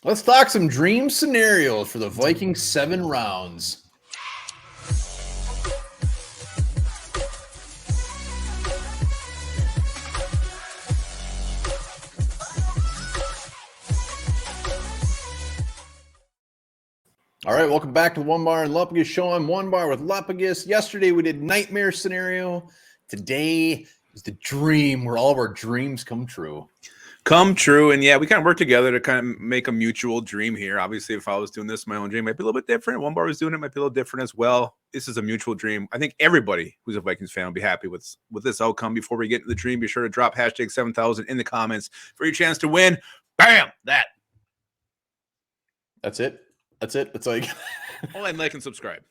Let's talk some dream scenarios for the Vikings 7 rounds. All right, welcome back to the Onebar and Lupagus show. I'm Onebar with Lupagus. Yesterday we did nightmare scenario. Today is the dream where all of our dreams come true. Come true. And yeah, we kind of work together to kind of make a mutual dream here. Obviously, if I was doing this, my own dream might be a little bit different. Onebar was doing it, might be a little different as well. This is a mutual dream. I think everybody who's a Vikings fan will be happy with this outcome. Before we get into the dream, be sure to drop hashtag 7000 in the comments for your chance to win. Bam! That's it. That's like oh, and like and subscribe.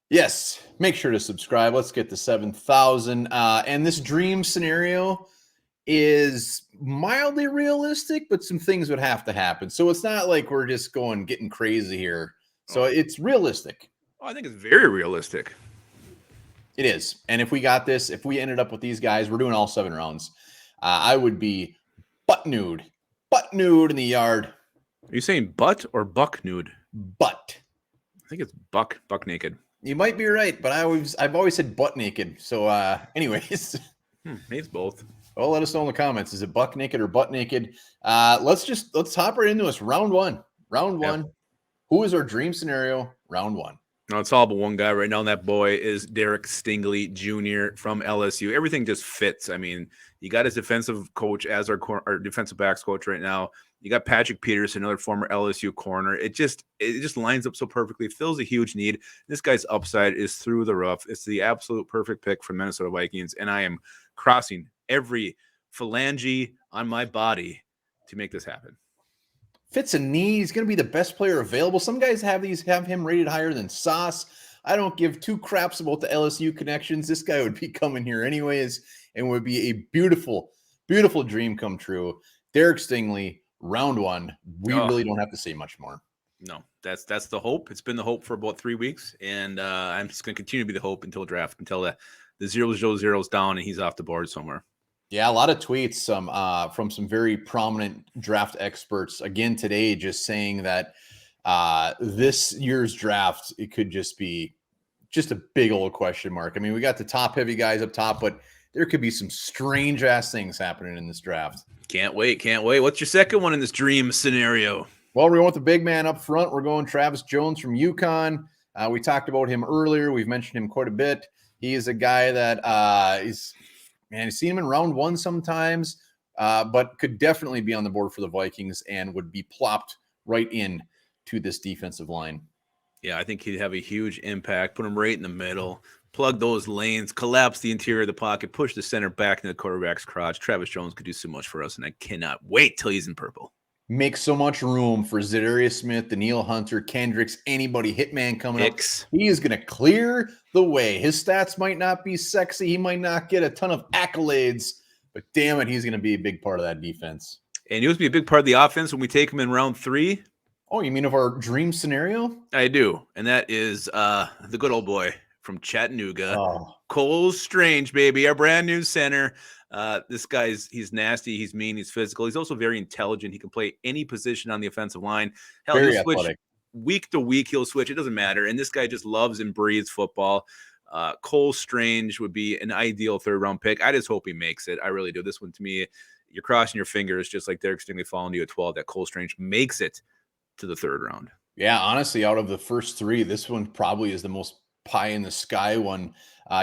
Yes, make sure to subscribe. Let's get to 7,000. And this dream scenario is mildly realistic, but some things would have to happen. So it's not like we're just getting crazy here. So it's realistic. Oh, I think it's very realistic. It is. And if we got this, if we ended up with these guys, we're doing all 7 rounds. I would be butt nude in the yard. Are you saying butt or buck nude? Butt. I think it's buck naked. You might be right, but I've always said butt naked. So anyways. Maybe it's both. Well, let us know in the comments. Is it buck naked or butt naked? Let's hop right into this. Round one. Yep. Who is our dream scenario? Round 1. No, it's all but one guy right now, and that boy is Derek Stingley Jr. from LSU. Everything just fits. I mean, you got his defensive coach as our defensive backs coach right now. You got Patrick Peterson, another former LSU corner. It just lines up so perfectly. Fills a huge need. This guy's upside is through the roof. It's the absolute perfect pick for Minnesota Vikings, and I am crossing every phalange on my body to make this happen. Fits a need. He's going to be the best player available. Some guys have him rated higher than Sauce. I don't give 2 craps about the LSU connections. This guy would be coming here anyways and would be a beautiful, beautiful dream come true. Derek Stingley, round 1. We really don't have to say much more. No, that's the hope. It's been the hope for about 3 weeks, and I'm just going to continue to be the hope until draft, until the 0-0-0's down and he's off the board somewhere. Yeah, a lot of tweets from some very prominent draft experts again today, just saying that this year's draft, it could just be just a big old question mark. I mean, we got the top heavy guys up top, but there could be some strange ass things happening in this draft. Can't wait. What's your second one in this dream scenario? Well, we're going with the big man up front. We're going Travis Jones from UConn. We talked about him earlier. We've mentioned him quite a bit. He is a guy that you've seen him in round 1 sometimes, but could definitely be on the board for the Vikings and would be plopped right in to this defensive line. Yeah, I think he'd have a huge impact. Put him right in the middle, plug those lanes, collapse the interior of the pocket, push the center back into the quarterback's crotch. Travis Jones could do so much for us, and I cannot wait till he's in purple. Make so much room for Zadarius Smith, Daniil Hunter, Kendricks, anybody, Hitman coming up. He is going to clear the way. His stats might not be sexy. He might not get a ton of accolades, but damn it, he's going to be a big part of that defense. And he was be a big part of the offense when we take him in round 3. Oh, you mean of our dream scenario? I do, and that is the good old boy from Chattanooga, Cole Strange, baby, our brand new center. This guy's he's nasty, he's mean, he's physical. He's also very intelligent. He can play any position on the offensive line. Hell, he'll switch week to week. He'll switch. It doesn't matter. And this guy just loves and breathes football. Cole Strange would be an ideal 3rd-round pick. I just hope he makes it. I really do. This one, to me, you're crossing your fingers, just like Derek Stingley falling to you at 12, that Cole Strange makes it to the 3rd round. Yeah, honestly, out of the first 3, this one probably is the most pie in the sky one.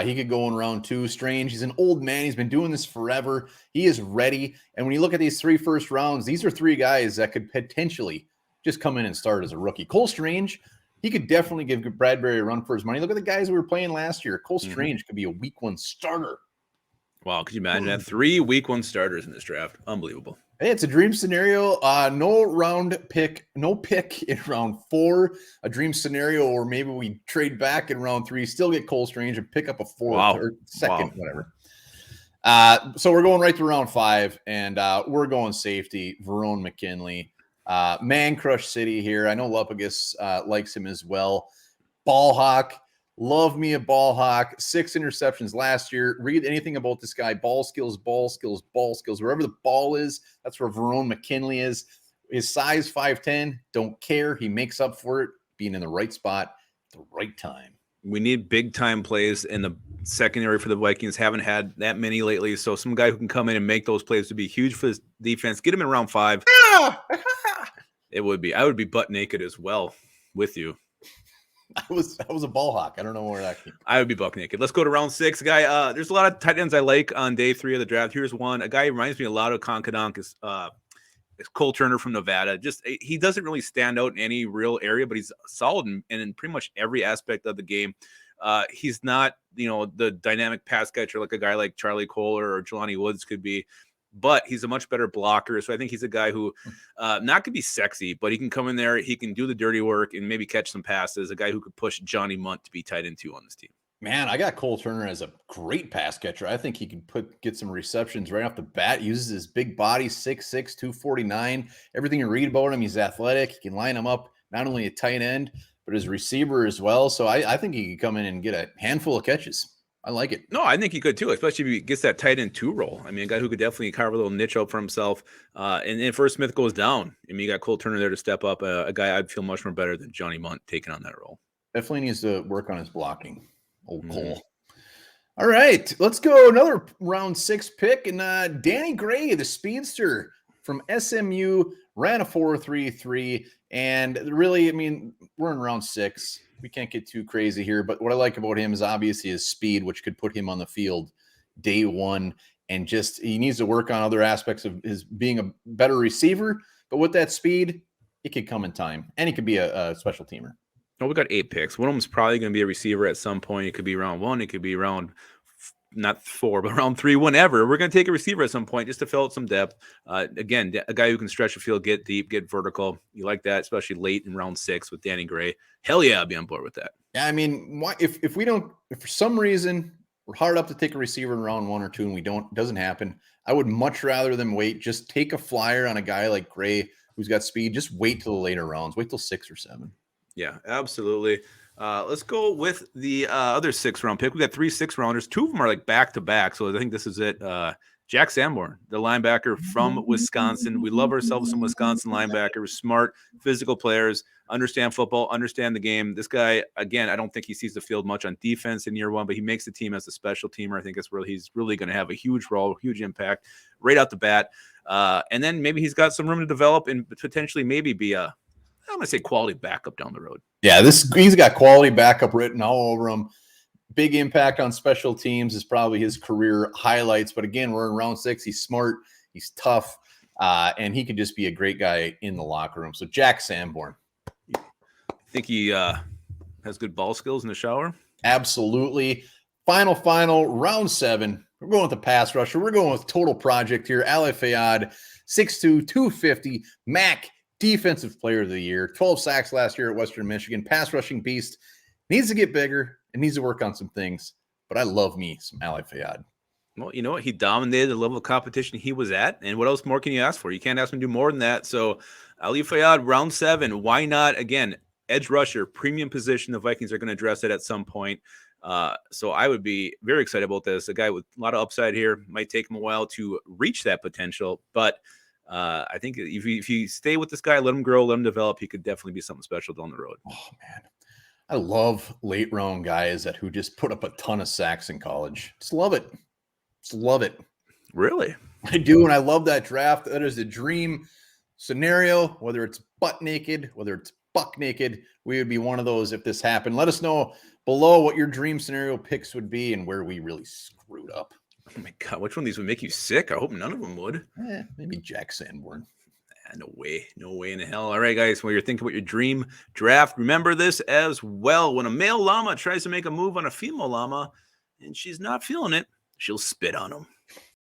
He could go in round 2. Strange, he's an old man. He's been doing this forever. He is ready. And when you look at these 3 first rounds, these are 3 guys that could potentially just come in and start as a rookie. Cole Strange, he could definitely give Bradbury a run for his money. Look at the guys we were playing last year. Cole Strange could be a week 1 starter. Wow, could you imagine that? 3 week 1 starters in this draft? Unbelievable. Hey, it's a dream scenario. No pick in round 4. A dream scenario, or maybe we trade back in round 3, still get Cole Strange and pick up a 4th or 2nd, whatever. So we're going right to round 5, and we're going safety, Verone McKinley. Man Crush City here. I know Lupagus likes him as well. Ball hawk. Love me a ball hawk. 6 interceptions last year. Read anything about this guy. Ball skills, ball skills, ball skills. Wherever the ball is, that's where Verone McKinley is. his size 5'10", don't care. He makes up for it being in the right spot at the right time. We need big time plays in the secondary for the Vikings. Haven't had that many lately. So some guy who can come in and make those plays would be huge for this defense. Get him in round 5. It would be. I would be butt naked as well with you. I was a ball hawk. I don't know where that came from. I would be buck naked. Let's go to round 6, guy. There's a lot of tight ends I like on day 3 of the draft. Here's one. A guy who reminds me a lot of Konkadonk is Cole Turner from Nevada. Just he doesn't really stand out in any real area, but he's solid in pretty much every aspect of the game. He's not, the dynamic pass catcher like a guy like Charlie Kohler or Jelani Woods could be, but he's a much better blocker. So I think he's a guy who not could be sexy, but he can come in there, he can do the dirty work and maybe catch some passes. A guy who could push Johnny Munt to be tight end 2 on this team. Man, I got Cole Turner as a great pass catcher. I think he can get some receptions right off the bat. He uses his big body, 6'6", 249. Everything you read about him, he's athletic. He can line him up, not only a tight end, but as a receiver as well. So I think he could come in and get a handful of catches. I like it. No, I think he could too, especially if he gets that tight end 2 role. I mean, a guy who could definitely carve a little niche out for himself. And if Irv Smith goes down, I mean, you got Cole Turner there to step up. A guy I'd feel much more better than Johnny Munt taking on that role. Definitely needs to work on his blocking. Old Cole. All right, let's go another round 6 pick. And Danny Gray, the speedster from SMU, ran a 4.33. And really, I mean, we're in round 6. We can't get too crazy here. But what I like about him is obviously his speed, which could put him on the field day 1. And just he needs to work on other aspects of his being a better receiver. But with that speed, it could come in time. And he could be a special teamer. Oh, we got 8 picks. One of them is probably going to be a receiver at some point. It could be round 1. It could be round, not 4, but round 3, whenever. We're going to take a receiver at some point just to fill out some depth. Again, a guy who can stretch the field, get deep, get vertical. You like that, especially late in round 6 with Danny Gray. Hell yeah, I'd be on board with that. Yeah, I mean, if for some reason we're hard up to take a receiver in round 1 or 2 and it doesn't happen, I would much rather than wait. Just take a flyer on a guy like Gray who's got speed. Just wait till the later rounds. Wait till 6 or 7. Yeah, absolutely. Let's go with the other 6th-round pick. We got 3 6-rounders. 2 of them are like back-to-back, so I think this is it. Jack Sanborn, the linebacker from Wisconsin. We love ourselves some Wisconsin linebackers, smart, physical players, understand football, understand the game. This guy, again, I don't think he sees the field much on defense in year 1, but he makes the team as a special teamer. I think that's where he's really going to have a huge role, huge impact right out the bat. And then maybe he's got some room to develop and potentially maybe be I'm going to say quality backup down the road. Yeah, he's got quality backup written all over him. Big impact on special teams is probably his career highlights. But again, we're in round 6. He's smart. He's tough. And he could just be a great guy in the locker room. So Jack Sanborn. Think he has good ball skills in the shower? Absolutely. Final, round 7. We're going with the pass rusher. We're going with total project here. Ali Fayad, 6'2", 250, MAC. Defensive player of the year, 12 sacks last year at Western Michigan, pass rushing beast, needs to get bigger and needs to work on some things. But I love me some Ali Fayad. Well, you know what? He dominated the level of competition he was at. And what else more can you ask for? You can't ask him to do more than that. So Ali Fayad, round 7. Why not? Again, edge rusher, premium position. The Vikings are going to address it at some point. So I would be very excited about this. A guy with a lot of upside here. Might take him a while to reach that potential, but I think if you stay with this guy, let him grow, let him develop, he could definitely be something special down the road. Oh, man. I love late round guys who just put up a ton of sacks in college. Just love it. Just love it. Really? I do, and I love that draft. That is a dream scenario, whether it's butt naked, whether it's buck naked. We would be one of those if this happened. Let us know below what your dream scenario picks would be and where we really screwed up. Oh my God, which one of these would make you sick? I hope none of them would. Maybe Jack Sanborn. No way in the hell. All right, guys, while you're thinking about your dream draft, remember this as well. When a male llama tries to make a move on a female llama and she's not feeling it, she'll spit on him.